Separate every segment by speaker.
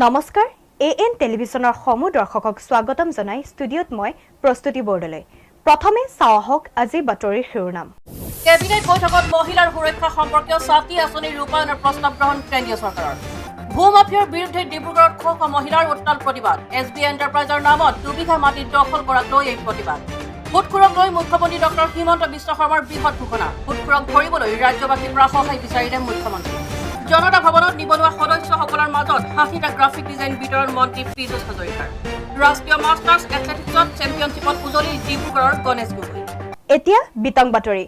Speaker 1: নমস্কাৰ এএন টেলিভিছনৰ সমূহ দৰ্শকক স্বাগতম জনাই ষ্টুডিঅ'ত মই প্ৰস্তুতি বৰ্ডলৈ প্ৰথমে চাওহক আজি বাতৰিৰ শিৰোনাম
Speaker 2: কেবিনেট বৈঠকত মহিলাৰ সুৰক্ষা সম্পৰ্কীয় ছাতি আঁচনিৰ ৰূপায়ণৰ প্ৰস্তাৱ গ্ৰহণ কেন্দ্ৰীয় চৰকাৰৰ ভূমাফিয়াৰ বিৰুদ্ধে ডিব্ৰুগড়ত শ মহিলাৰ উত্তাল প্ৰতিবাদ এছবি এণ্টাৰপ্ৰাইজৰ নামত 2 বিঘা মাটি দখল কৰাক লৈ এই প্ৰতিবাদ ভোটখোৰক লৈ মুখ্যমন্ত্ৰী ডক্টৰ হিমন্ত বিশ্ব শৰ্মাৰ বৃহৎ ঘোষণা ভোটখোৰক ধৰিবলৈ ৰাজ্যবাসীৰ পৰা সহায় বিচাৰিলে মুখ্যমন্ত্ৰী জনতা ভৱনত নিবনুৱা সদস্যসকলৰ মাজত 60টা গ্ৰাফিক ডিজাইন বিতৰণ মন্ত্ৰী পীযুষ হাজৰিকাৰ ৰাষ্ট্ৰীয় মাষ্টাৰ্ছ এথলেটিকছত চেম্পিয়নশ্বিপত উজলি ডিব্ৰুগড়ৰ গণেশ গগৈ
Speaker 1: এতিয়া বিতং বাতৰি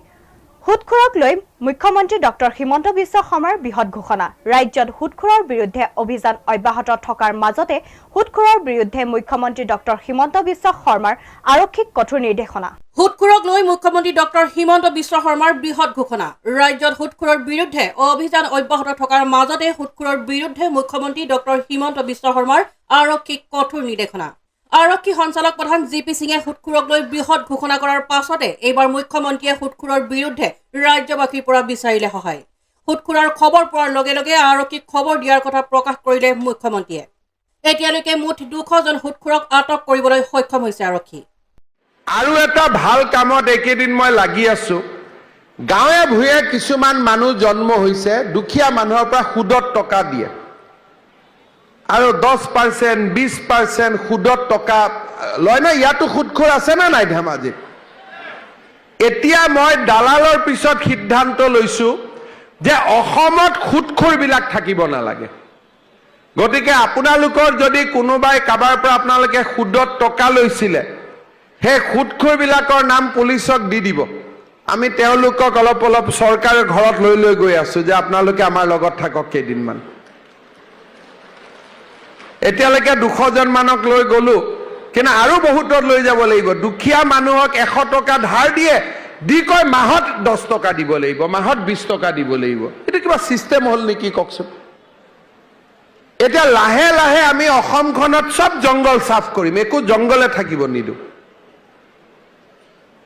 Speaker 1: হুটখোৰক লৈ মুখ্যমন্ত্ৰী ডক্টৰ হিমন্ত বিশ্ব শৰ্মাৰ বৃহৎ ঘোষণা ৰাজ্যত হুটখোৰৰ বিৰুদ্ধে অভিযান অব্যাহত থকাৰ মাজতে হুটখোৰৰ বিৰুদ্ধে মুখ্যমন্ত্ৰী ডক্টৰ হিমন্ত বিশ্ব শৰ্মাৰ আৰক্ষীক কঠোৰ নিৰ্দেশনা
Speaker 2: হুটখোৰক লৈ মুখ্যমন্ত্ৰী ডক্টৰ হিমন্ত বিশ্ব শৰ্মাৰ বৃহৎ ঘোষণা ৰাজ্যত হুটখোৰৰ বিৰুদ্ধে অভিযান অব্যাহত থকাৰ মাজতে হুটখোৰৰ বিৰুদ্ধে মুখ্যমন্ত্ৰী ডক্টৰ হিমন্ত বিশ্ব শৰ্মাৰ আৰক্ষীক কঠোৰ নিৰ্দেশনা আৰক্ষী সঞ্চালক প্ৰধান জিপি সিঙে হুটখোৰক লৈ বৃহৎ ঘোষণা কৰাৰ পাছতে এইবাৰ মুখ্যমন্ত্ৰীয়ে হুটখোৰৰ বিৰুদ্ধে ৰাজ্যবাসীৰ পৰা বিচাৰিলে সহায় হুটখোৰৰ খবৰ পোৱাৰ লগে লগে আৰক্ষীক খবৰ দিয়াৰ কথা প্ৰকাশ কৰিলে মুখ্যমন্ত্ৰীয়ে এতিয়ালৈকে মুঠ 200 জন হুটখোৰক আটক কৰিবলৈ সক্ষম হৈছে আৰক্ষী
Speaker 3: আৰু এটা ভাল কামত একেদিন মই লাগি আছো গাঁৱে ভূঞে কিছুমান মানুহ জন্ম হৈছে দুখীয়া মানুহৰ পৰা সুদত টকা দিয়ে আৰু 10% 20% সুদত টকা লয় না ইয়াতো সুদখোৰ আছে না নাই ধেমাজি এতিয়া মই দালালৰ পিছত সিদ্ধান্ত লৈছো যে অসমত সুদখোৰ বিলাক থাকিব নালাগে গতিকে আপোনালোকৰ যদি কোনোবাই কাবাৰ পৰা আপোনালোকে সুদত টকা লৈছিলে হে খুদখুৰ বিলাকৰ নাম পুলিচক দি দিব আমি তেওঁলোকক অলপ চৰকাৰৰ ঘৰত লৈ গৈ আছো যে আপোনালোকে আমাৰ লগত থাকক কেইদিনমান এতিয়ালৈকে 200 জন মানক লৈ গলো কিন্তু আৰু বহুতত লৈ যাব লাগিব দুখীয়া মানুহক 100 টকা ধাৰ দিয়ে দি কয় মাহত 10 টকা দিব লাগিব মাহত 20 টকা দিব লাগিব এটা কিবা সিস্টেম হল নেকি ককছো এটা লাহে লাহে আমি অসমখনত সব জংগল সাফ কৰিম একো জংগলে থাকিব নিদু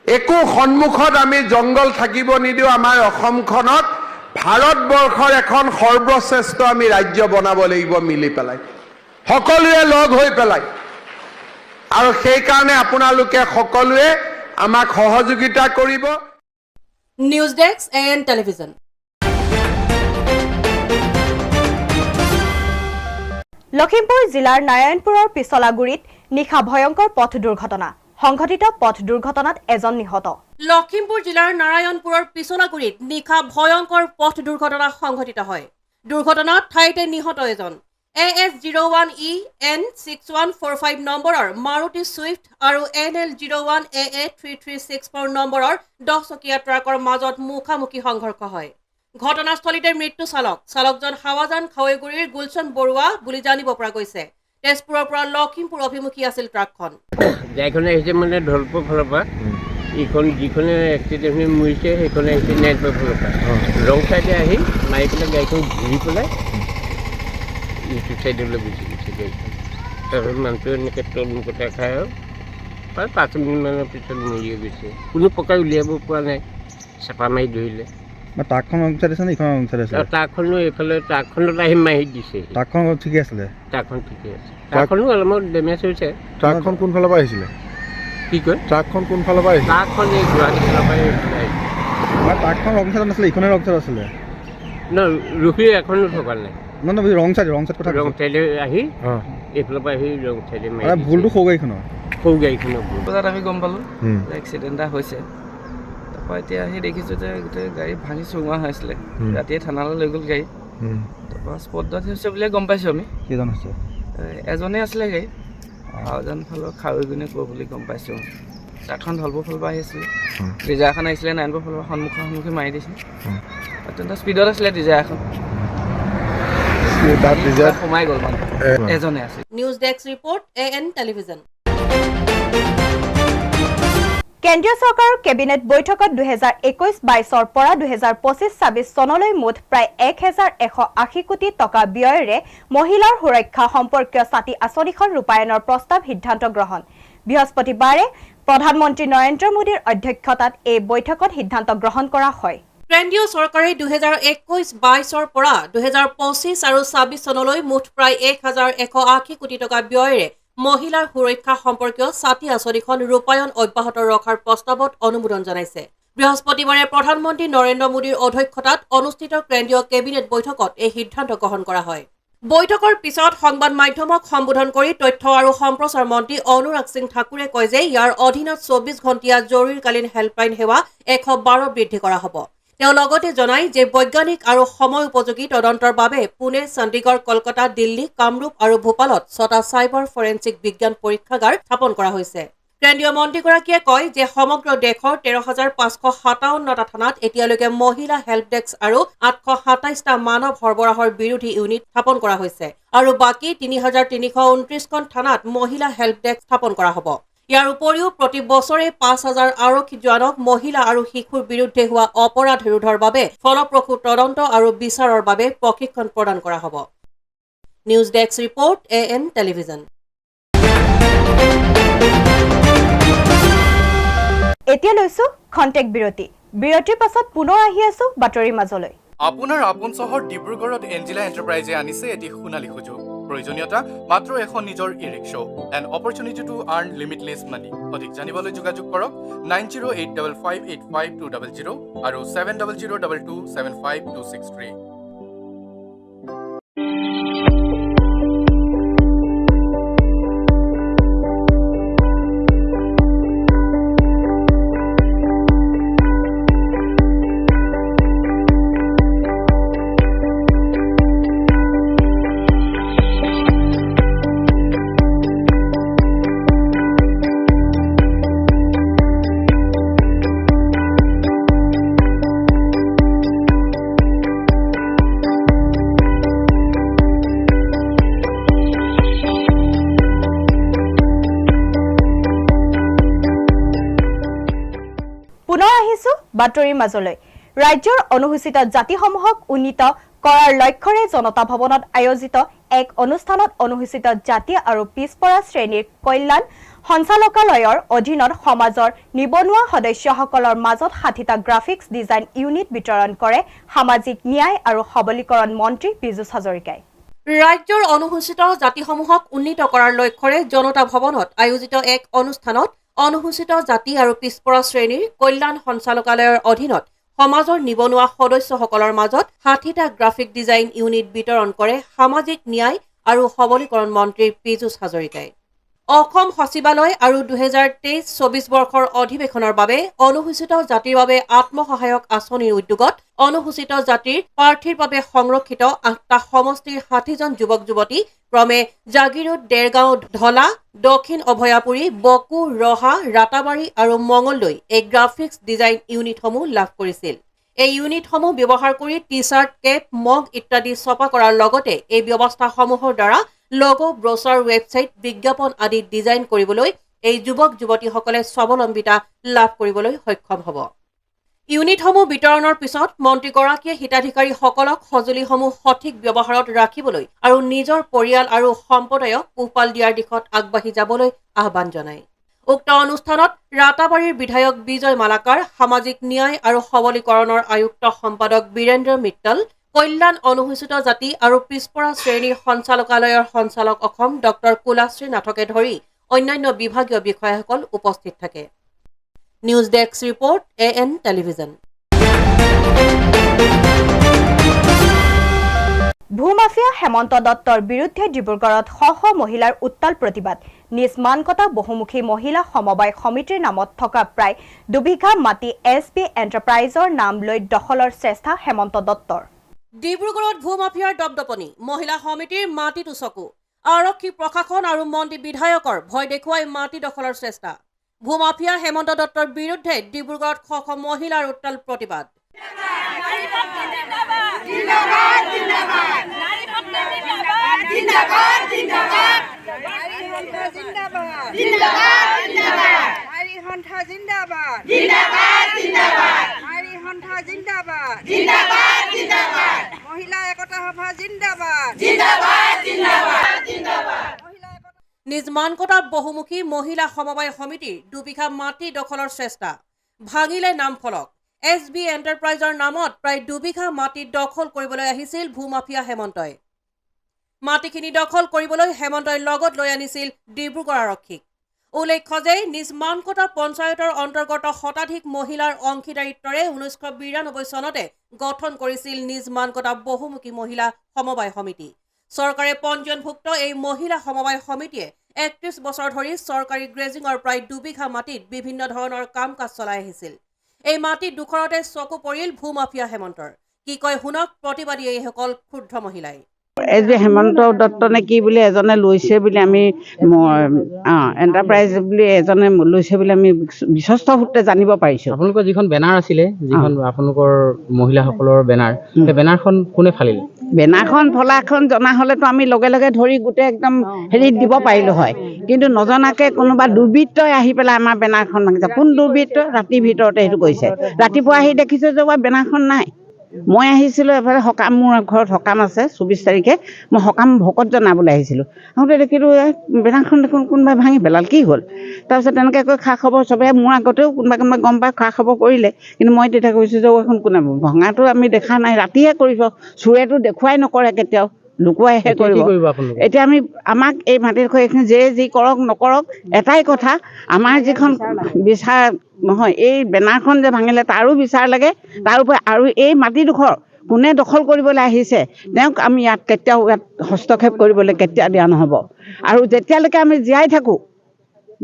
Speaker 3: একো সন্মুখত আমি জংগল থাকিব নিদিও আমাৰ অসমখনত ভাৰতবৰ্ষৰ এখন সৰ্বশ্ৰেষ্ঠ আমি ৰাজ্য বনাব লাগিব মিলি পেলাই সকলোৱে লগ হৈ পেলাই আৰু সেই কাৰণে আপোনালোকে সকলোৱে আমাক সহযোগিতা কৰিব
Speaker 2: news desk AN television
Speaker 1: Lakhimpur জিলাৰ নাৰায়ণপুৰৰ পিছলাগুৰিত নিশা ভয়ংকৰ পথ দুৰ্ঘটনা সংঘটিত পথ দুৰ্ঘটনাত এজন নিহত
Speaker 2: লখিমপুৰ জিলাৰ নাৰায়ণপুৰৰ পিছলাগুৰিত নিশা ভয়ংকৰ পথ দুৰ্ঘটনা সংঘটিত হয় দুৰ্ঘটনাত ঠাইতে নিহত এজন AS01E N6145 নম্বৰৰ মাৰুতি ছুইফট আৰু NL01AA3364 নম্বৰৰ 10 চকীয়া ট্ৰাকৰ মাজত মুখামুখি সংঘৰ্ষ হয় ঘটনাস্থলীতে মৃত্যু চালকজন হাৱাজান খাৱৈগুৰিৰ গুলচন বৰুৱা বুলি জানিব পৰা গৈছে তেজপুৰৰ পৰা লখিমপুৰ অভিমুখী আছিল ট্ৰাকখন
Speaker 4: যাইখনে আহিছে মানে ঢলপুৰ ফালৰ পৰা ইখন যিখনে এক্সিডেণ্ট হৈ মৰিছে সেইখনে আহিছে নাইনপুৰ ফালৰ পৰা ৰং চাইডে আহি মাৰি পেলাই গাড়ীখন ঘূৰি পেলাই ইটো চাইডলৈ গুচি গৈছে গাড়ীখন তাৰপিছত মানুহটো এনেকৈ তলমুখতে খাই আৰু প্ৰায় 5 মিনিটমানৰ পিছত মৰিয়ে গৈছে কোনো প্ৰকাৰ উলিয়াব পৰা নাই চেপা মাৰি ধৰিলে
Speaker 5: ট্ৰাকখন ৰং চাইড আছে নে ইখন ৰং চাইড আছে
Speaker 4: ট্ৰাকখনো এইফালে ট্ৰাকখনত আহি মাৰি দিছে
Speaker 5: ট্ৰাকখন ঠিকে আছিলে
Speaker 4: ট্ৰাকখন ঠিকে আছে ট্ৰাকখনো অলপমান ডেমেজ হৈছে
Speaker 5: ট্ৰাকখন কোনফালৰ পৰা আহিছিলে
Speaker 4: কি কয়
Speaker 5: ট্ৰাকখন কোনফালৰ পৰা আহিছিলে
Speaker 4: ট্ৰাকখন এই গুৱাহাটী ফালৰ পৰা আহিছিলে
Speaker 5: ট্ৰাকখন ৰং চাইড নাছিলে ইখনে ৰং চাইড আছিলে
Speaker 4: ন ৰখি এখনো থকা নাই
Speaker 5: নহয় ৰং চাইড কথা
Speaker 4: ৰং চাইডে আহি এইফালৰ পৰা আহি ৰং চাইডে মাৰি
Speaker 5: ভুলটো সৌ গাড়ীখনৰ
Speaker 4: ভুল
Speaker 6: বজাত আমি গম পালোঁ এক্সিডেণ্ট এটা হৈছে তাৰপৰা এতিয়া আহি দেখিছোঁ যে গোটেই গাড়ী ভাঙি চুঙা হৈ আছিলে ৰাতিয়ে থানালৈ লৈ গ'ল গাড়ী তাৰপৰা স্পট ডেথ হৈছে বুলিয়ে গম পাইছোঁ আমি
Speaker 5: কেইজন আছে
Speaker 6: এজনেই আছিলে গাড়ী হাওজান ফালৰ খাৱৈগুৰিনে কৈ বুলি গম পাইছোঁ ট্ৰাকখন ঢলপুৰ ফালৰ পৰা আহিছিলে ডিজায়াৰখন আহিছিলে নাৰায়ণপুৰ ফালৰ পৰা সন্মুখী মাৰি দিছে অত্যন্ত স্পীডত আছিলে ডিজায়াৰখন সোমাই গ'ল মানে এজনে আছে
Speaker 2: news desk report AN television
Speaker 1: কেন্দ্ৰীয় চৰকাৰৰ কেবিনেট বৈঠকত 2021-22ৰ পৰা 2025-26 চনলৈ মুঠ প্ৰায় 1180 কোটি টকা ব্যয়েৰে মহিলাৰ সুৰক্ষা সম্পৰ্কীয় ছাতি আঁচনিখন ৰূপায়ণৰ প্ৰস্তাৱ সিদ্ধান্ত গ্ৰহণ বৃহস্পতিবাৰে প্ৰধানমন্ত্ৰী নৰেন্দ্ৰ মোদীৰ অধ্যক্ষতাত এই বৈঠকত সিদ্ধান্ত গ্ৰহণ কৰা হয়
Speaker 2: কেন্দ্ৰীয় চৰকাৰে 2021-22ৰ পৰা 2025 আৰু 26 চনলৈ মুঠ প্ৰায় 1,180 কোটি টকা ব্যয়েৰে মহিলাৰ সুৰক্ষা সম্পৰ্কীয় ছাতি আঁচনিখন ৰূপায়ণ অব্যাহত ৰখাৰ প্ৰস্তাৱত অনুমোদন জনাইছে। বৃহস্পতিবাৰে প্ৰধানমন্ত্ৰী নৰেন্দ্ৰ মোদীৰ অধ্যক্ষতাত অনুষ্ঠিত কেন্দ্ৰীয় কেবিনেট বৈঠকত এই সিদ্ধান্ত গ্ৰহণ কৰা হয়। বৈঠকৰ পিছত সংবাদ মাধ্যমক সম্বোধন কৰি তথ্য আৰু সম্প্ৰচাৰ মন্ত্ৰী অনুৰাগ সিং ঠাকুৰে কয় যে ইয়াৰ অধীনত 24 ঘণ্টীয়া জৰুৰীকালীন হেল্পলাইন সেৱা 112 বৃদ্ধি কৰা হ'ব। তেওঁ লগতে জনায় যে বৈজ্ঞানিক আৰু সময় উপযোগী তদন্তৰ বাবে পুনে, চণ্ডীগড়, কলকাতা, দিল্লী, কামৰূপ আৰু ভূপালত 6টা চাইবাৰ ফৰেন্সিক বিজ্ঞান পৰীক্ষাগাৰ স্থাপন কৰা হৈছে। কেন্দ্ৰীয় মন্ত্ৰীগৰাকীয়ে কয় যে সমগ্ৰ দেশৰ 13,557টা থানাত এতিয়ালৈকে মহিলা হেল্প ডেস্ক আৰু 827টা মানৱ সৰবৰাহৰ বিৰোধী ইউনিট স্থাপন কৰা হৈছে আৰু বাকী 3,329খন থানাত মহিলা হেল্প ডেস্ক স্থাপন কৰা হ'ব। ইয়াৰ উপৰিও প্ৰতি বছৰে 5,000 আৰক্ষী জোৱানক মহিলা আৰু শিশুৰ বিৰুদ্ধে হোৱা অপৰাধ ৰোধৰ বাবে ফলপ্ৰসূ তদন্ত আৰু বিচাৰৰ বাবে প্ৰশিক্ষণ প্ৰদান কৰা হ'ব। News desk report AN television.
Speaker 1: এতিয়া লৈছো খন্তেক বিৰতি। বিৰতিৰ পাছত পুনৰ আহি আছো বাতৰিৰ মাজলৈ।
Speaker 7: আপোনাৰ আপোন চহৰ ডিব্ৰুগড়ত এঞ্জেলা এণ্টাৰপ্ৰাইজে আনিছে এটি সোণালী সুযোগ। প্ৰয়োজনীয়তা মাত্ৰ এখন নিজৰ e-rickshaw and opportunity to earn limitless money. অধিক জানিবলৈ যোগাযোগ কৰক 9085585200 আৰু 7002275263।
Speaker 1: বাতৰিৰ মাজলৈ। ৰাজ্যৰ অনুসূচিত জাতিসমূহক উন্নীত কৰাৰ লক্ষ্যৰে জনতা ভৱনত আয়োজিত এক অনুষ্ঠানত অনুসূচিত জাতি আৰু পিছপৰা শ্ৰেণীৰ কল্যাণ সঞ্চালকালয়ৰ অধীনত সমাজৰ নিবনুৱা সদস্যসকলৰ মাজত 60টা গ্ৰাফিক্স ডিজাইন ইউনিট বিতৰণ কৰে সামাজিক ন্যায় আৰু সবলীকৰণ মন্ত্ৰী পীযুষ হাজৰিকাই।
Speaker 2: ৰাজ্যৰ অনুসূচিত জাতিসমূহক উন্নীত কৰাৰ লক্ষ্যৰে জনতা ভৱনত আয়োজিত এক অনুষ্ঠানত অনুসূচিত জাতি আৰু পিছপৰা শ্ৰেণীৰ কল্যাণ সঞ্চালকালয়ৰ অধীনত সমাজৰ নিবনুৱা সদস্যসকলৰ মাজত 60টা গ্ৰাফিক ডিজাইন ইউনিট বিতৰণ কৰে সামাজিক ন্যায় আৰু সবলীকৰণ মন্ত্ৰী পীযুষ হাজৰিকাই। অসম সচিবালয় আৰু 2023-24 বৰ্ষৰ অধিৱেশনৰ বাবে অনুসূচিত জাতিৰ বাবে আত্মসহায়ক আঁচনিৰ উদ্যোগত অনুসূচিত জাতিৰ প্ৰাৰ্থীৰ বাবে সংৰক্ষিত 8টা সমষ্টিৰ 60জন যুৱক যুৱতী ক্ৰমে জাগিৰোড, দেৰগাঁও, ঢলা, দক্ষিণ অভয়াপুৰী, বকো, ৰহা, ৰাতাবাৰী আৰু মঙলদৈ এই গ্ৰাফিক্স ডিজাইন ইউনিটসমূহ লাভ কৰিছিল। এই ইউনিটসমূহ ব্যৱহাৰ কৰি টি-চাৰ্ট, কেপ, মগ ইত্যাদি ছপা কৰাৰ লগতে এই ব্যৱস্থাসমূহৰ দ্বাৰা লগো, ব্ৰচাৰ, ৱেবছাইট, বিজ্ঞাপন আদি ডিজাইন কৰিবলৈ এই যুৱক যুৱতীসকলে স্বাৱলম্বিতা লাভ কৰিবলৈ সক্ষম হ'ব। ইউনিটসমূহ বিতৰণৰ পিছত মন্ত্ৰীগৰাকীয়ে হিতাধিকাৰীসকলক সঁজুলিসমূহ সঠিক ব্যৱহাৰত ৰাখিবলৈ আৰু নিজৰ পৰিয়াল আৰু সম্প্ৰদায়ক পোহপাল দিয়াৰ দিশত আগবাঢ়ি যাবলৈ আহ্বান জনায়। উক্ত অনুষ্ঠানত ৰাতাবাৰীৰ বিধায়ক বিজয় মালাকাৰ, সামাজিক ন্যায় আৰু সবলীকৰণৰ আয়ুক্ত সম্পাদক বীৰেন্দ্ৰ মিট্টল, কল্যাণ অনুসূচিত জাতি আৰু পিছপৰা শ্ৰেণীৰ সঞ্চালকালয়ৰ সঞ্চালক অসম ডক্টৰ কুলাশ্ৰী নাথকে ধৰি অন্যান্য বিভাগীয় বিষয়াসকল উপস্থিত থাকে। News desk report AN television.
Speaker 1: ভূমাফিয়া হেমন্ত দত্তৰ বিৰুদ্ধে ডিব্ৰুগড়ত শ শ মহিলাৰ উত্তাল প্ৰতিবাদ। নিজ মানকটা বহুমুখী মহিলা সমবায় সমিতিৰ নামত থকা প্ৰায় 2 বিঘা মাটি SB এণ্টাৰপ্ৰাইজৰ নাম লৈ দখলৰ চেষ্টা হেমন্ত দত্তৰ।
Speaker 2: ডিব্ৰুগড়ত ভূমাফিয়াৰ দপদপনি, মহিলা সমিতিৰ মাটিত চকু, আৰক্ষী প্ৰশাসন আৰু মন্ত্ৰী বিধায়কৰ ভয় দেখুৱাই মাটি দখলৰ চেষ্টা। ভূমাফিয়া হেমন্ত দত্তৰ বিৰুদ্ধে ডিব্ৰুগড়ত শ শ মহিলাৰ উত্তাল প্ৰতিবাদ। নিজ মানকটা বহুমুখী মহিলা সমবায় সমিতিৰ 2 বিঘা মাটি দখলৰ চেষ্টা, ভাঙিলে নাম ফলক। SB এণ্টাৰপ্ৰাইজৰ নামত প্ৰায় 2 বিঘা মাটি দখল কৰিবলৈ আহিছিল ভূমাফিয়া হেমন্তই। মাটিখিনি দখল কৰিবলৈ হেমন্তই লগত লৈ আনিছিল ডিব্ৰুগড় আৰক্ষীক। উল্লেখ্য যে নিজ মানকটা পঞ্চায়তৰ অন্তৰ্গত শতাধিক মহিলাৰ অংশীদাৰিত্বৰে 1992 চনতে গঠন কৰিছিল নিজ মানকটা বহুমুখী মহিলা সমবায় সমিতি। চৰকাৰে পঞ্জীয়নভুক্ত এই মহিলা সমবায় সমিতিয়ে 31 বছৰ ধৰি চৰকাৰী গ্ৰেজিঙৰ প্ৰায় 2 বিঘা মাটিত বিভিন্ন ধৰণৰ কাম কাজ চলাই আহিছিল। এই মাটি দুখৰতে চকু পৰিল ভূমাফিয়া হেমন্তৰ। কি কয় শুনক প্ৰতিবাদী এইসকল ক্ষুদ্ৰ মহিলাই।
Speaker 8: SB হেমন্ত দত্ত নে কি বুলি এজনে লৈছে বুলি আমি এণ্টাৰপ্ৰাইজ বুলি এজনে লৈছে বুলি আমি বিশ্বস্ত সূত্ৰে জানিব পাৰিছোঁ।
Speaker 9: আপোনালোকৰ যিখন বেনাৰ আছিলে, যিখন আপোনালোকৰ মহিলাসকলৰ বেনাৰ, সেই বেনাৰখন কোনে ফালিল?
Speaker 8: বেনাৰখন ফলাখন জনা হ'লেতো আমি লগে লগে ধৰি গোটেই একদম হেৰিত দিব পাৰিলোঁ হয়, কিন্তু নজনাকৈ কোনোবা দুৰ্বৃত্তই আহি পেলাই আমাৰ বেনাৰখন ভাঙিছে। কোন দুৰ্বৃত্ত? ৰাতিৰ ভিতৰতে সেইটো কৰিছে। ৰাতিপুৱা আহি দেখিছোঁ যে বেনাৰখন নাই। মই আহিছিলোঁ এফালে সকাম, মোৰ ঘৰত সকাম আছে 24 তাৰিখে, মই সকাম ভকত জনাবলৈ আহিছিলোঁ। আহোঁতে দেখিলোঁ বেনাৰখন দেখোন কোনোবাই ভাঙি পেলাল, কি হ'ল? তাৰপিছত তেনেকৈ কৈ খা খবৰ চবে মোৰ আগতেও কোনোবাই গম পাই খা খবৰ কৰিলে, কিন্তু মই তেতিয়া কৈছোঁ যে এখন কোনে ভঙাটো আমি দেখা নাই, ৰাতিহে কৰিব, চোৰেতো দেখুৱাই নকৰে কেতিয়াও, লুকুৱাইহে কৰিব। এতিয়া আমাক এই মাটিডোখৰ এইখিনি যি কৰক নকৰক, এটাই কথা, আমাৰ যিখন বিচাৰ নহয়, এই বেনাৰখন যে ভাঙিলে তাৰো বিচাৰ লাগে। তাৰ উপৰি আৰু এই মাটিডোখৰ কোনে দখল কৰিবলৈ আহিছে তেওঁক আমি কেতিয়াও হস্তক্ষেপ কৰিবলৈ কেতিয়া দিয়া নহ'ব। আৰু যেতিয়ালৈকে আমি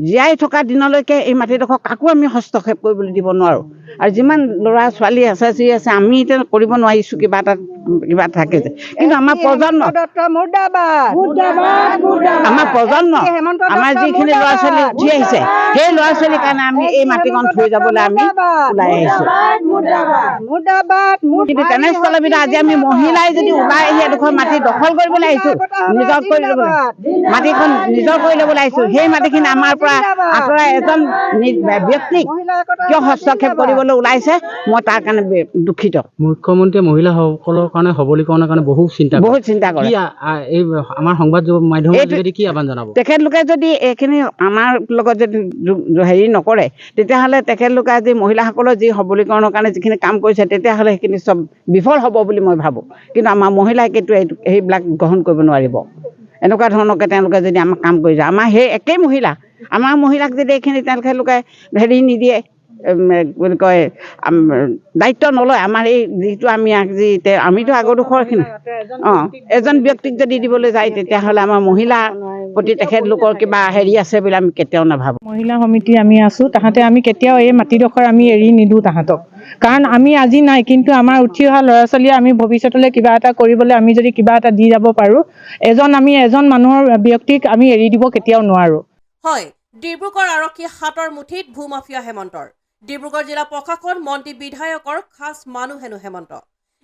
Speaker 8: জীয়াই থকা দিনলৈকে এই মাটিডোখৰ কাকো আমি হস্তক্ষেপ কৰিবলৈ দিব নোৱাৰোঁ। আৰু যিমান ল'ৰা ছোৱালী আছে যি আছে আমি এতিয়া কৰিব নোৱাৰিছোঁ কিবা থাকে যে, কিন্তু আমাৰ প্ৰজন্ম আমাৰ যিখিনি ল'ৰা ছোৱালী উঠি আহিছে সেই ল'ৰা ছোৱালীৰ কাৰণে আমি এই মাটিকণ থৈ যাবলৈ আমি ওলাই আহিছোঁ। কিন্তু তেনেস্থলত আজি আমি মহিলাই যদি ওলাই আহি এডোখৰ মাটি দখল কৰিবলৈ আহিছোঁ, মাটিখন নিজৰ কৰি ল'বলৈ আহিছোঁ, সেই মাটিখিনি আমাৰ পৰা আঁতৰাই এজন ব্যক্তিক কিয় হস্তক্ষেপ কৰিবলৈ ওলাইছে, মই তাৰ কাৰণে দুখিত।
Speaker 9: মুখ্যমন্ত্ৰীয়ে মহিলাসকলৰ কাৰণে সবলীকৰণৰ কাৰণে বহুত চিন্তা কৰে। এই আমাৰ সংবাদ মাধ্যমৰ যোগেদি কি আহ্বান জনাব?
Speaker 8: তেখেতলোকে যদি এইখিনি আমাৰ লগত যদি হেৰি নকৰে, তেতিয়াহ'লে তেখেতলোকে আজি মহিলাসকলৰ যি সবলীকৰণৰ কাৰণে যিখিনি কাম কৰিছে তেতিয়াহ'লে সেইখিনি চব বিফল হ'ব বুলি মই ভাবোঁ। কিন্তু আমাৰ মহিলাই কিন্তু সেইবিলাক গ্ৰহণ কৰিব নোৱাৰিব। এনেকুৱা ধৰণৰকৈ তেওঁলোকে যদি আমাক কাম কৰি যায়, আমাৰ সেই একেই মহিলা, আমাৰ মহিলাক যদি এইখিনি তেখেতলোকে হেৰি নিদিয়ে, বুলি কয় দায়িত্ব নলয়, আমাৰ এই যিটো আমিতো আগৰডোখৰখিনি এজন ব্যক্তিক যদি দিবলৈ যায় তেতিয়াহ'লে আমাৰ মহিলাৰ প্ৰতি তেখেতলোকৰ কিবা হেৰি আছে বুলি আমি কেতিয়াও নাভাবোঁ।
Speaker 10: মহিলা সমিতি আমি আছোঁ, তাহাঁতে আমি কেতিয়াও এই মাটিডোখৰ আমি এৰি নিদিওঁ তাহাঁতক, কাৰণ আমি আজি নাই কিন্তু আমাৰ উঠি অহা ল'ৰা ছোৱালীয়ে আমি ভৱিষ্যতলৈ কিবা এটা কৰিবলৈ আমি যদি কিবা এটা দি যাব পাৰোঁ, এজন মানুহৰ ব্যক্তিক আমি এৰি দিব কেতিয়াও নোৱাৰোঁ।
Speaker 2: হয়, ডিব্ৰুগড় আৰক্ষী হাতৰ মুঠিত ভূমাফিয়া হেমন্তৰ। ডিব্ৰুগড় জিলা প্ৰশাসন মন্ত্ৰী বিধায়কৰ খাছ মানুহ হেনো হেমন্ত।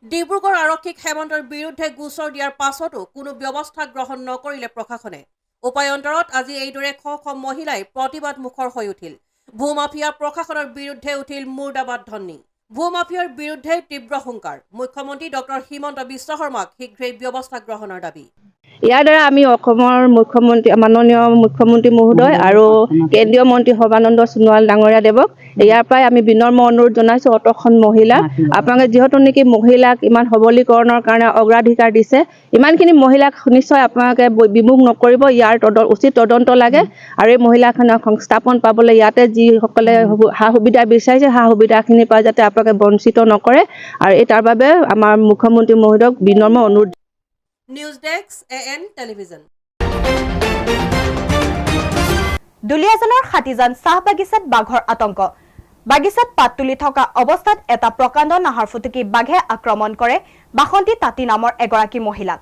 Speaker 2: ডিব্ৰুগড় আৰক্ষীক হেমন্তৰ বিৰুদ্ধে গোচৰ দিয়াৰ পাছতো কোনো ব্যৱস্থা গ্ৰহণ নকৰিলে প্ৰশাসনে। উপায়ন্তৰত আজি এইদৰে শ শ মহিলাই প্ৰতিবাদ মুখৰ হৈ উঠিল। ভূমাফিয়া প্ৰশাসনৰ বিৰুদ্ধে উঠিল মুৰ্দাবাদ ধ্বনি। ভূমাফিয়াৰ বিৰুদ্ধে তীব্ৰ হুংকাৰ। মুখ্যমন্ত্ৰী ডক্টৰ হিমন্ত বিশ্ব শৰ্মাক শীঘ্ৰেই ব্যৱস্থা গ্ৰহণৰ দাবী।
Speaker 11: ইয়াৰ দ্বাৰা আমি অসমৰ মাননীয় মুখ্যমন্ত্ৰী মহোদয় আৰু কেন্দ্ৰীয় মন্ত্ৰী সৰ্বানন্দ সোণোৱাল ডাঙৰীয়া দেৱক ইয়াৰ পৰাই আমি বিনম্ৰ অনুৰোধ জনাইছোঁ, অতখন মহিলা আপোনালোকে যিহেতু নেকি মহিলাক ইমান সবলীকৰণৰ কাৰণে অগ্ৰাধিকাৰ দিছে, ইমানখিনি মহিলাক নিশ্চয় আপোনালোকে বিমুখ নকৰিব। ইয়াৰ উচিত তদন্ত লাগে আৰু এই মহিলাখনক সংস্থাপন পাবলৈ ইয়াতে যিসকলে সা সুবিধা বিচাৰিছে সা সুবিধাখিনিৰ পৰা যাতে আপোনালোকে বঞ্চিত নকৰে, আৰু তাৰ বাবে আমাৰ মুখ্যমন্ত্ৰী মহোদয়ক বিনম্ৰ অনুৰোধ।
Speaker 2: News desk AN television.
Speaker 1: দুলীয়াজানৰ হাতীজান চাহ বাগিচাত বাঘৰ আতংক। বাগিচাত পাত তুলি থকা অৱস্থাত এটা প্ৰকাণ্ড নাহৰ ফুটুকী বাঘে আক্ৰমণ কৰে বাসন্তী তাঁতী নামৰ এগৰাকী মহিলাক।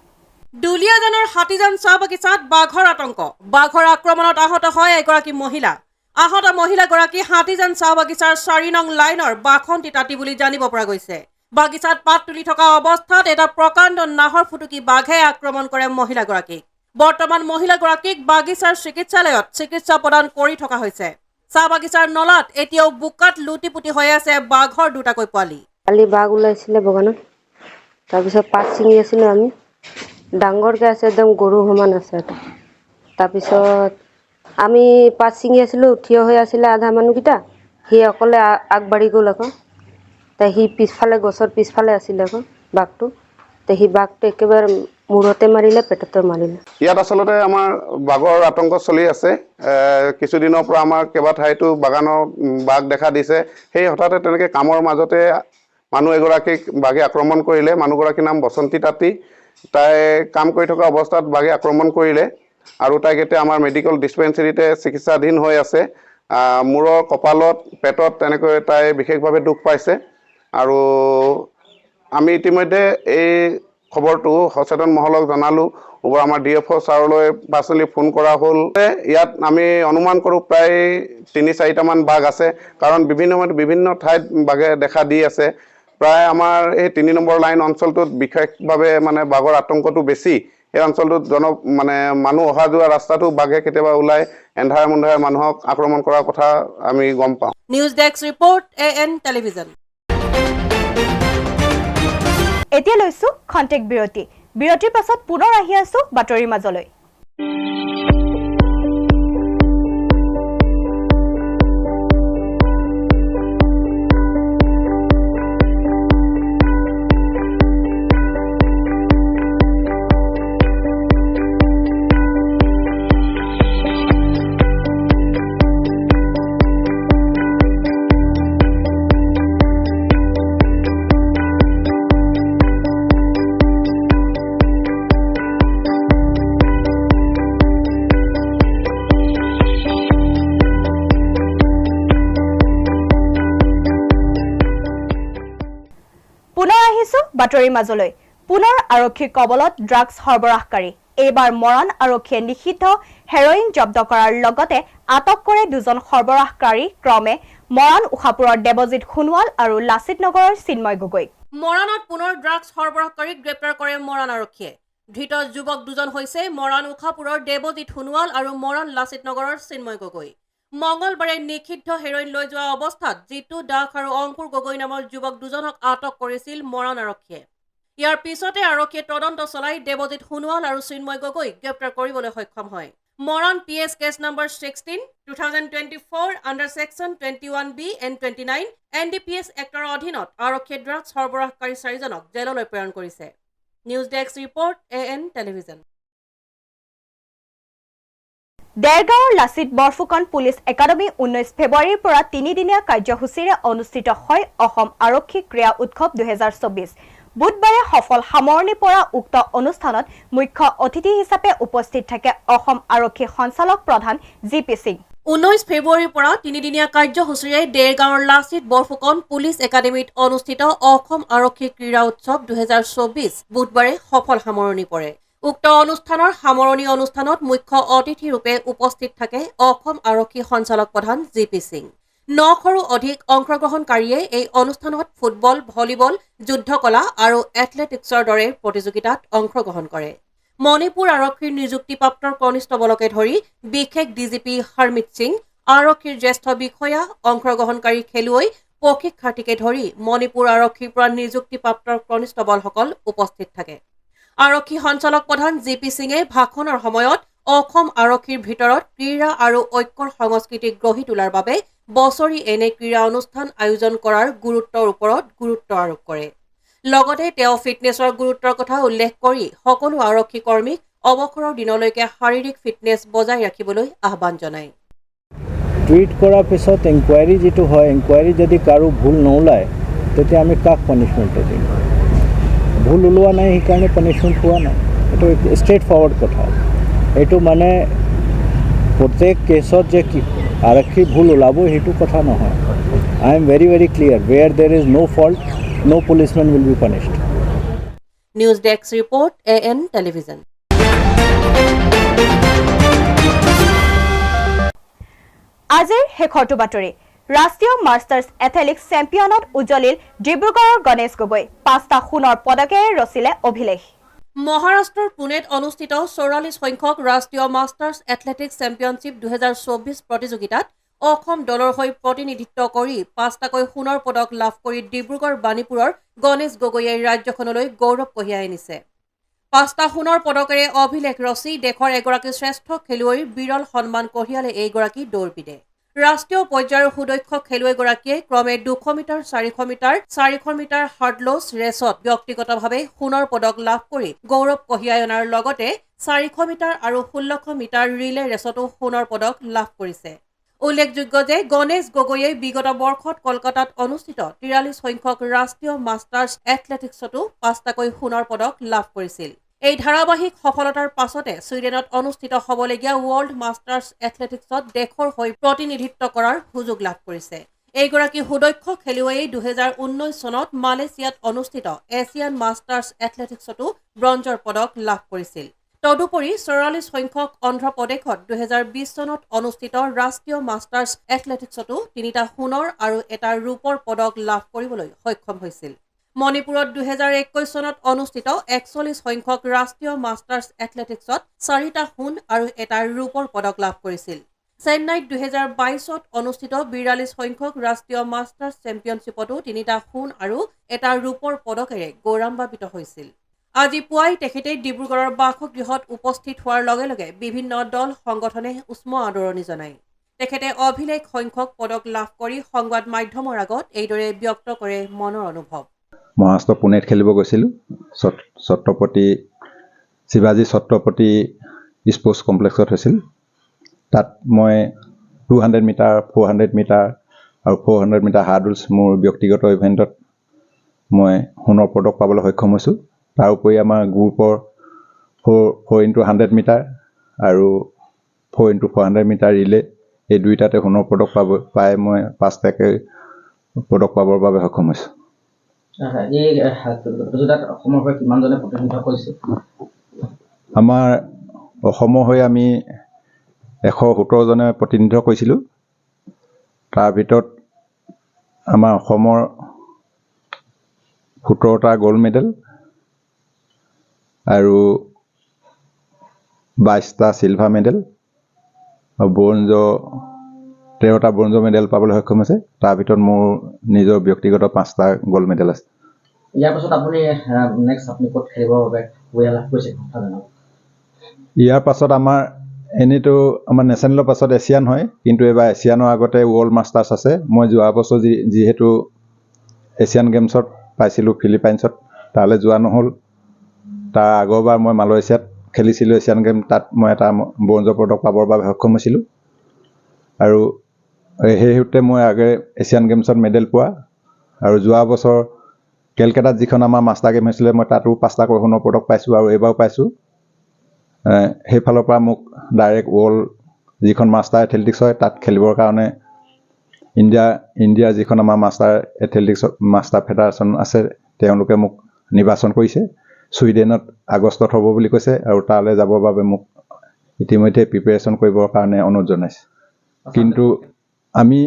Speaker 2: দুলীয়াজানৰ হাতীজান চাহ বাগিচাত বাঘৰ আতংক। বাঘৰ আক্ৰমণত আহত হয় এগৰাকী মহিলা। আহত মহিলাগৰাকী হাতীজান চাহ বাগিচাৰ 4 নং লাইনৰ বাসন্তী তাঁতী বুলি জানিব পৰা গৈছে। বাগিচাত পাত তুলি থকা অৱস্থাত এটা প্ৰকাণ্ড নাহৰ ফুটুকী বাঘে আক্ৰমণ কৰে মহিলাগৰাকীক। বৰ্তমান মহিলাগৰাকীক বাগিচাৰ চিকিৎসালয়ত চিকিৎসা প্ৰদান কৰি থকা হৈছে। চাহ বাগিচাৰ নলাত এতিয়াও বোকাত লুটি পুতি হৈ আছে বাঘৰ দুটাকৈ পোৱালি।
Speaker 12: কালি বাঘ ওলাইছিলে বগানত, তাৰপিছত পাত ছিঙি আছিলোঁ আমি, ডাঙৰকৈ আছে একদম গৰু সমান আছে এটা। তাৰপিছত আমি পাত ছিঙি আছিলোঁ, থিয় হৈ আছিলে আধা মানুহকেইটা, সি অকলে আগবাঢ়ি গ'ল আকৌ। সি পিছফালে গছৰ পিছফালে আছিলে আকৌ বাঘটো সি বাঘটো একেবাৰে মূৰতে মাৰিলে পেটতে মাৰিলে।
Speaker 13: ইয়াত আচলতে আমাৰ বাঘৰ আতংক চলি আছে। কিছুদিনৰ পৰা আমাৰ কেইবা ঠাইতো বাগানৰ বাঘ দেখা দিছে। সেই হঠাতে তেনেকৈ কামৰ মাজতে মানুহ এগৰাকীক বাঘে আক্ৰমণ কৰিলে। মানুহগৰাকীৰ নাম বসন্তী তাঁতী। তাই কাম কৰি থকা অৱস্থাত বাঘে আক্ৰমণ কৰিলে আৰু তাইক এতিয়া আমাৰ মেডিকেল ডিছপেঞ্চেৰীতে চিকিৎসাধীন হৈ আছে। মূৰৰ কপালত পেটত তেনেকৈ তাই বিশেষভাৱে দুখ পাইছে আৰু আমি ইতিমধ্যে এই খবৰটো সচেতন মহলক জনালোঁ। আমাৰ DFO ছাৰলৈ পাৰ্চনেলি ফোন কৰা হ'ল। ইয়াত আমি অনুমান কৰোঁ প্ৰায় ৩-৪টামান বাঘ আছে, কাৰণ বিভিন্ন সময়ত বিভিন্ন ঠাইত বাঘে দেখা দি আছে। প্ৰায় আমাৰ এই ৩ নম্বৰ লাইন অঞ্চলটোত বিশেষভাৱে মানে বাঘৰ আতংকটো বেছি। এই অঞ্চলটোত মানুহ অহা যোৱা ৰাস্তাটো বাঘে কেতিয়াবা ওলাই এন্ধাৰে মুন্ধাৰে মানুহক আক্ৰমণ কৰাৰ কথা আমি গম পাওঁ।
Speaker 2: News desk report AN television.
Speaker 1: এতিয়া লৈছো খন্তেক বিৰতি। বিৰতিৰ পাছত পুনৰ আহি আছো বাতৰিৰ মাজলৈ। বাতৰিৰ মাজলৈ পুনৰ আৰক্ষীৰ কবলত ড্ৰাগছ সৰবৰাহকাৰী। এইবাৰ মৰাণ আৰক্ষীয়ে নিষিদ্ধ হেৰইন জব্দ কৰাৰ লগতে আটক কৰে 2জন সৰবৰাহকাৰী, ক্ৰমে মৰাণ উষাপুৰৰ দেৱজিৎ সোণোৱাল আৰু লাচিত নগৰৰ চিন্ময় গগৈ।
Speaker 2: মৰাণত পুনৰ ড্ৰাগছ সৰবৰাহকাৰীক গ্ৰেপ্তাৰ কৰে মৰাণ আৰক্ষীয়ে। ধৃত যুৱক 2জন হৈছে মৰাণ উষাপুৰৰ দেৱজিৎ সোণোৱাল আৰু মৰাণ লাচিত নগৰৰ চিন্ময় গগৈ। মঙলবাৰে নিষিদ্ধ হেৰইন লৈ যোৱা অৱস্থাত জিতু দাস আৰু অংকুৰ গগৈ নামৰ যুৱক 2জনক আটক কৰিছিল মৰাণ আৰক্ষীয়ে। ইয়াৰ পিছতে আৰক্ষীয়ে তদন্ত চলাই দেৱজিৎ সোণোৱাল আৰু চিন্ময় গগৈক গ্ৰেপ্তাৰ কৰিবলৈ সক্ষম হয়। মৰাণ PS case number 16 2024 under section 21B and 29 NDPS এক্টৰ অধীনত আৰক্ষীয়ে ড্ৰাগছ সৰবৰাহকাৰী 4জনক জেললৈ প্ৰেৰণ কৰিছে। News desk report AN television.
Speaker 1: দেৰগাঁৱৰ লাচিত বৰফুকন পুলিচ একাডেমী 19 ফেব্ৰুৱাৰীৰ পৰা 3দিনীয়া কাৰ্যসূচীৰে অনুষ্ঠিত হয় অসম আৰক্ষী ক্ৰীড়া উৎসৱ 2024। বুধবাৰে সফল সামৰণি পৰা উক্ত অনুষ্ঠানত মুখ্য অতিথি হিচাপে উপস্থিত থাকে অসম আৰক্ষী সঞ্চালক প্ৰধান GP সিং।
Speaker 2: 19 ফেব্ৰুৱাৰীৰ পৰা 3দিনীয়া কাৰ্যসূচীৰে দেৰগাঁৱৰ লাচিত বৰফুকন পুলিচ একাডেমীত অনুষ্ঠিত অসম আৰক্ষী ক্ৰীড়া উৎসৱ 2024 বুধবাৰে সফল সামৰণি পৰে। উক্ত অনুষ্ঠানৰ সামৰণি অনুষ্ঠানত মুখ্য অতিথি ৰূপে উপস্থিত থাকে অসম আৰক্ষী সঞ্চালক প্ৰধান GP সিং। 900ৰো অধিক অংশগ্ৰহণকাৰীয়ে এই অনুষ্ঠানত ফুটবল, ভলীবল, যুদ্ধকলা আৰু এথলেটিক্সৰ দৰে প্ৰতিযোগিতাত অংশগ্ৰহণ কৰে। মণিপুৰ আৰক্ষীৰ নিযুক্তিপ্ৰাপ্ত কনিষ্টবলকে ধৰি বিশেষ DGP হৰমিত সিং, আৰক্ষীৰ জ্যেষ্ঠ বিষয়া, অংশগ্ৰহণকাৰী খেলুৱৈ, প্ৰশিক্ষাৰ্থীকে ধৰি মণিপুৰ আৰক্ষীৰ পৰা নিযুক্তিপ্ৰাপ্ত কনিষ্টবলসকল উপস্থিত থাকে। আৰক্ষী সঞ্চালক প্ৰধান GP সিঙে ভাষণৰ সময়ত অসম আৰক্ষীৰ ভিতৰত ক্ৰীড়া আৰু ঐক্যৰ সংস্কৃতি গঢ়ি তোলাৰ বাবে বছৰি এনে ক্ৰীড়া অনুষ্ঠান আয়োজন কৰাৰ গুৰুত্বৰ ওপৰত গুৰুত্ব আৰোপ কৰে। লগতে তেওঁ ফিটনেছৰ গুৰুত্বৰ কথা উল্লেখ কৰি সকলো আৰক্ষী কৰ্মীক অৱসৰৰ দিনলৈকে শাৰীৰিক ফিটনেছ বজাই ৰাখিবলৈ আহ্বান জনায়।
Speaker 14: টুইট কৰাৰ পিছত এনকুৱাৰী যিটো হয়, এনকুৱাৰী যদি কাৰো ভুল নোলায় তেতিয়া আমি কাক পানিছমেণ্ট দিম? ভুল ওলোৱা নাই সেইকাৰণে পানিছমেণ্ট পোৱা নাই। এইটো ষ্ট্ৰেইট ফৰৱাৰ্ড কথা। এইটো মানে প্ৰত্যেক কেছত যে আৰক্ষী ভুল ওলাব সেইটো কথা নহয়। I am very very clear, where there is no' fault, no policeman will be punished.
Speaker 2: News Desk Report AN Television.
Speaker 1: আজিৰ শেষৰটো বাতৰি। ৰাষ্ট্ৰীয় মাষ্টাৰ্ছ এথলেটিক্স চেম্পিয়নত উজ্জ্বলিল ডিব্ৰুগড়ৰ গণেশ গগৈ। 5টা সোণৰ পদকেৰে ৰচিলে অভিলেখ।
Speaker 2: মহাৰাষ্ট্ৰৰ পুনেত অনুষ্ঠিত 44 সংখ্যক ৰাষ্ট্ৰীয় মাষ্টাৰ্ছ এথলেটিক্স চেম্পিয়নশ্বিপ 2024 প্ৰতিযোগিতাত অসম দলৰ হৈ প্ৰতিনিধিত্ব কৰি 5টাকৈ সোণৰ পদক লাভ কৰি ডিব্ৰুগড় বাণীপুৰৰ গণেশ গগৈয়ে ৰাজ্যখনলৈ গৌৰৱ কঢ়িয়াই আনিছে। 5টা সোণৰ পদকেৰে অভিলেখ ৰচি দেশৰ এগৰাকী শ্ৰেষ্ঠ খেলুৱৈৰ বিৰল সন্মান কঢ়িয়ালে এইগৰাকী দৌৰবিদে। ৰাষ্ট্ৰীয় পৰ্যায়ৰ সুদক্ষ খেলুৱৈগৰাকীয়ে ক্ৰমে 200 মিটাৰ 400 মিটাৰ 400 মিটাৰ হাৰ্ডলছ ৰেচত ব্যক্তিগতভাৱে সোণৰ পদক লাভ কৰি গৌৰৱ কঢ়িয়াই অনাৰ লগতে 400 মিটাৰ আৰু 1600 মিটাৰ ৰিলে ৰেচতো সোণৰ পদক লাভ কৰিছে। উল্লেখযোগ্য যে গণেশ গগৈয়ে বিগত বৰ্ষত কলকাতাত অনুষ্ঠিত 43 সংখ্যক ৰাষ্ট্ৰীয় মাষ্টাৰ্ছ এথলেটিক্সতো 5টাকৈ সোণৰ পদক লাভ কৰিছিল। এই ধাৰাবাহিক সফলতাৰ পাছতে ছুইডেনত অনুষ্ঠিত হ'বলগীয়া ৱৰ্ল্ড মাষ্টাৰ্ছ এথলেটিক্সত দেশৰ হৈ প্ৰতিনিধিত্ব কৰাৰ সুযোগ লাভ কৰিছে। এইগৰাকী সুদক্ষ খেলুৱৈয়ে 2019 চনত মালয়েছিয়াত অনুষ্ঠিত এছিয়ান মাষ্টাৰ্ছ এথলেটিক্সতো ব্ৰঞ্জৰ পদক লাভ কৰিছিল। তদুপৰি 44 সংখ্যক অন্ধ্ৰপ্ৰদেশত 2020 চনত অনুষ্ঠিত ৰাষ্ট্ৰীয় মাষ্টাৰ্ছ এথলেটিক্সতো 3টা সোণৰ আৰু এটা ৰূপৰ পদক লাভ কৰিবলৈ সক্ষম হৈছিল। মণিপুৰত 2021 চনত অনুষ্ঠিত 41 সংখ্যক ৰাষ্ট্ৰীয় মাষ্টাৰ্ছ এথলেটিক্সত 4টা সোণ আৰু এটা ৰূপৰ পদক লাভ কৰিছিল। চেন্নাইত 2022ত অনুষ্ঠিত 42 সংখ্যক ৰাষ্ট্ৰীয় মাষ্টাৰ্ছ চেম্পিয়নশ্বিপতো 3টা সোণ আৰু এটা ৰূপৰ পদকেৰে গৌৰৱান্বিত হৈছিল। আজি পুৱাই তেখেতে ডিব্ৰুগড়ৰ বাসগৃহত উপস্থিত হোৱাৰ লগে লগে বিভিন্ন দল সংগঠনে উষ্ম আদৰণি জনায়। তেখেতে অভিলেখ সংখ্যক পদক লাভ কৰি সংবাদ মাধ্যমৰ আগত এইদৰে ব্যক্ত কৰে মনৰ অনুভৱ।
Speaker 15: মহাৰাষ্ট্ৰ পুনেত খেলিব গৈছিলোঁ। ছত্ৰপতি শিৱাজী ছত্ৰপতি স্পৰ্টছ কমপ্লেক্সত হৈছিল। তাত মই 200 মিটাৰ 400 মিটাৰ আৰু 400 মিটাৰ হাৰ্ডলছ মোৰ ব্যক্তিগত ইভেণ্টত মই সোণৰ পদক পাবলৈ সক্ষম হৈছোঁ। তাৰ উপৰি আমাৰ গ্ৰুপৰ 4x100 মিটাৰ আৰু 4x400 মিটাৰ ৰিলে এই দুয়োটাতে সোণৰ পদক পাই মই 5টাকৈ পদক পাবৰ বাবে সক্ষম হৈছোঁ। আমাৰ অসমৰ হৈ আমি 117 জনে প্ৰতিনিধিত্ব কৰিছিলোঁ। তাৰ ভিতৰত আমাৰ অসমৰ 17টা গ'ল্ড মেডেল আৰু 22টা চিলভাৰ মেডেল আৰু 13টা ব্ৰঞ্জ মেডেল পাবলৈ সক্ষম হৈছে। তাৰ ভিতৰত মোৰ নিজৰ ব্যক্তিগত 5টা গ'ল্ড মেডেল আছে।
Speaker 9: ইয়াৰ পাছত আপুনি নেক্সট আপুনি ক'ত খেলিবৰ বাবে সুবিধা লাভ কৰিছে?
Speaker 15: ইয়াৰ পাছত আমাৰ এনেইতো আমাৰ নেশ্যনেলৰ পাছত এছিয়ান হয়, কিন্তু এইবাৰ এছিয়ানৰ আগতে ৱৰ্ল্ড মাষ্টাৰ্ছ আছে। মই যোৱা বছৰ যিহেতু এছিয়ান গেমছত পাইছিলোঁ ফিলিপাইনছত, তালৈ যোৱা নহ'ল। তাৰ আগৰবাৰ মই মালয়েছিয়াত খেলিছিলোঁ এছিয়ান গেম, তাত মই এটা ব্ৰঞ্জৰ পদক পাবৰ বাবে সক্ষম হৈছিলোঁ। আৰু সেই সূত্ৰে মই আগে এছিয়ান গেমছত মেডেল পোৱা আৰু যোৱা বছৰ কেলকাতাত যিখন আমাৰ মাষ্টাৰ গেম হৈছিলে মই তাতো 5টাকৈ সোণৰ পদক পাইছোঁ আৰু এইবাৰো পাইছোঁ। সেইফালৰ পৰা মোক ডাইৰেক্ট ৱৰ্ল্ড যিখন মাষ্টাৰ এথলেটিক্স হয় তাত খেলিবৰ কাৰণে ইণ্ডিয়াৰ যিখন আমাৰ মাষ্টাৰ এথলেটিক্স মাষ্টাৰ ফেডাৰেশ্যন আছে তেওঁলোকে মোক নিৰ্বাচন কৰিছে। ছুইডেনত আগষ্টত হ'ব বুলি কৈছে আৰু তালৈ যাবৰ বাবে মোক ইতিমধ্যে প্ৰিপেৰেশ্যন কৰিবৰ কাৰণে অনুৰোধ জনাইছে। কিন্তু আমি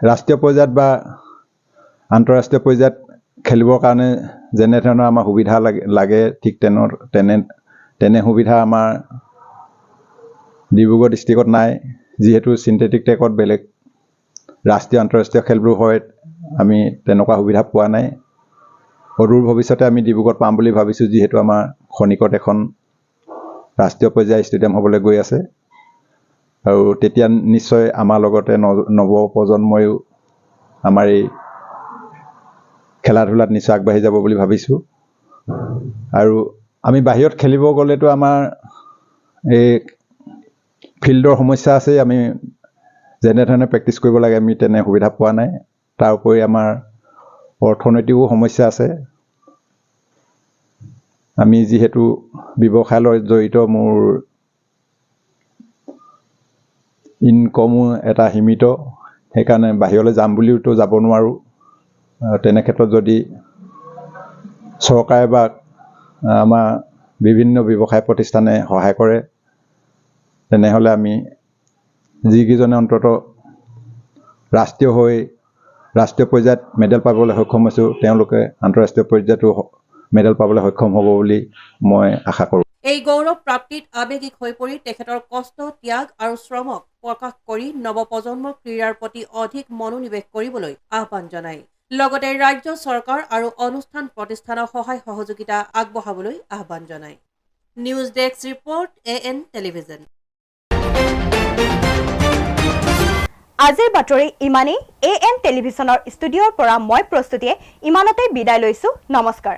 Speaker 15: ৰাষ্ট্ৰীয় পৰ্যায়ত বা আন্তঃৰাষ্ট্ৰীয় পৰ্যায়ত খেলিবৰ কাৰণে যেনেধৰণৰ আমাৰ সুবিধা লাগে ঠিক তেনে সুবিধা আমাৰ ডিব্ৰুগড় ডিষ্ট্ৰিক্টত নাই। যিহেতু চিন্থেটিক ট্ৰেকত বেলেগ ৰাষ্ট্ৰীয় আন্তঃৰাষ্ট্ৰীয় খেলবোৰ হয়, আমি তেনেকুৱা সুবিধা পোৱা নাই। অদূৰ ভৱিষ্যতে আমি ডিব্ৰুগড়ত পাম বুলি ভাবিছোঁ, যিহেতু আমাৰ খনিকত এখন ৰাষ্ট্ৰীয় পৰ্যায়ৰ ষ্টেডিয়াম হ'বলৈ গৈ আছে আৰু তেতিয়া নিশ্চয় আমাৰ লগতে নৱ প্ৰজন্ময়ো আমাৰ এই খেলা ধূলাত নিশ্চয় আগবাঢ়ি যাব বুলি ভাবিছোঁ। আৰু আমি বাহিৰত খেলিব গ'লেতো আমাৰ এই ফিল্ডৰ সমস্যা আছে। আমি যেনেধৰণে প্ৰেক্টিছ কৰিব লাগে আমি তেনে সুবিধা পোৱা নাই। তাৰ উপৰি আমাৰ অৰ্থনৈতিকো সমস্যা আছে। আমি যিহেতু ব্যৱসায়ৰ লগত জড়িত, মোৰ ইনকমো এটা সীমিত, সেইকাৰণে বাহিৰলৈ যাম বুলিওতো যাব নোৱাৰোঁ। তেনে ক্ষেত্ৰত যদি চৰকাৰে বা আমাৰ বিভিন্ন ব্যৱসায় প্ৰতিষ্ঠানে সহায় কৰে তেনেহ'লে আমি যিকেইজনে অন্ততঃ ৰাষ্ট্ৰীয় পৰ্যায়ত মেডেল পাবলৈ সক্ষম হৈছোঁ তেওঁলোকে আন্তঃৰাষ্ট্ৰীয় পৰ্যায়তো মেডেল পাবলৈ সক্ষম হ'ব বুলি মই আশা কৰোঁ।
Speaker 2: এই গৌৰৱ প্ৰাপ্তিত আৱেগিক হৈ পৰি তেখেতৰ কষ্ট, ত্যাগ আৰু শ্ৰমক প্ৰকাশ কৰি নৱপ্ৰজন্মৰ ক্ৰীড়াৰ প্ৰতি অধিক মনোনিৱেশ কৰিবলৈ আহ্বান জনায়। লগতে ৰাজ্য চৰকাৰ আৰু অনুষ্ঠান প্ৰতিষ্ঠানৰ সহায় সহযোগিতা আগবঢ়াবলৈ আহ্বান জনায়। News desk report AN television.
Speaker 1: আজিৰ বাতৰি ইমানেই AM টেলিভিছনৰ ষ্টুডিঅ'ৰ পৰা মই প্ৰস্তুতিয়ে ইমানতে বিদায় লৈছো নমস্কাৰ